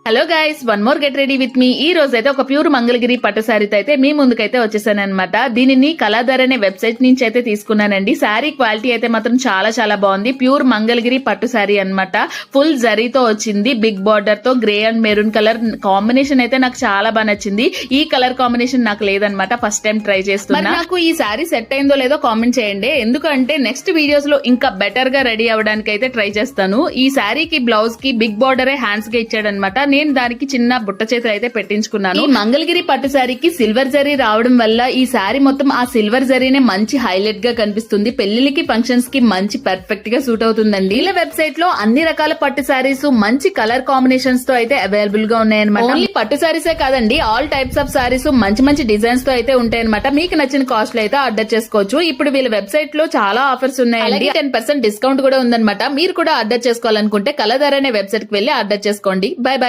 Hello guys, one more get ready with me. ఈ రోజు అయితే ఒక ప్యూర్ మంగళగిరి పట్టు శారీతో అయితే మీ ముందుకైతే వచ్చేసాను అనమాట. దీనిని కళాధర్ అనే వెబ్సైట్ నుంచి అయితే తీసుకున్నానండి. శారీ క్వాలిటీ అయితే మాత్రం చాలా చాలా బాగుంది. ప్యూర్ మంగళగిరి పట్టు శారీ అనమాట. ఫుల్ జరీతో వచ్చింది, బిగ్ బార్డర్ తో. Grey and maroon colour combination అయితే నాకు చాలా బాగా నచ్చింది. ఈ కలర్ కాంబినేషన్ నాకు లేదనమాట, ఫస్ట్ టైం ట్రై చేస్తున్నా. నాకు ఈ శారీ సెట్ అయిందో లేదో కామెంట్ చేయండి, ఎందుకంటే నెక్స్ట్ వీడియోస్ లో ఇంకా బెటర్ గా రెడీ అవ్వడానికి అయితే ట్రై చేస్తాను. ఈ శారీకి బ్లౌజ్ కి బిగ్ బార్డర్ హ్యాండ్స్ గా ఇచ్చాడనమాట. నేను దానికి చిన్న బుట్ట చేతులు అయితే పెట్టించుకున్నాను. ఈ మంగళగిరి పట్టు శారీకి సిల్వర్ జరీ రావడం వల్ల ఈ శారీ మొత్తం ఆ సిల్వర్ జరీనే మంచి హైలైట్ గా కనిపిస్తుంది. పెళ్లికి ఫంక్షన్స్ కి మంచి పర్ఫెక్ట్ గా సూట్ అవుతుందండి. ఇలా వెబ్సైట్ లో అన్ని రకాల పట్టు శారీస్ మంచి కలర్ కాంబినేషన్స్ తో అయితే అవైలబుల్ గా ఉన్నాయన్నమాట. ఓన్లీ పట్టు శారీసే కాదండి, ఆల్ టైప్స్ ఆఫ్ శారీస్ మంచి మంచి డిజైన్స్ తో అయితే ఉంటాయన్నమాట. మీకు నచ్చిన కాస్ట్ లో అయితే ఆర్డర్ చేసుకోవచ్చు. ఇప్పుడు వీళ్ళ వెబ్సైట్ లో చాలా ఆఫర్స్ ఉన్నాయండి. 10% డిస్కౌంట్ కూడా ఉందన్నమాట. మీరు కూడా ఆర్డర్ చేసుకోవాలనుకుంటే కళాధర్ అనే వెబ్సైట్ కి వెళ్లి ఆర్డర్ చేసుకోండి. By by.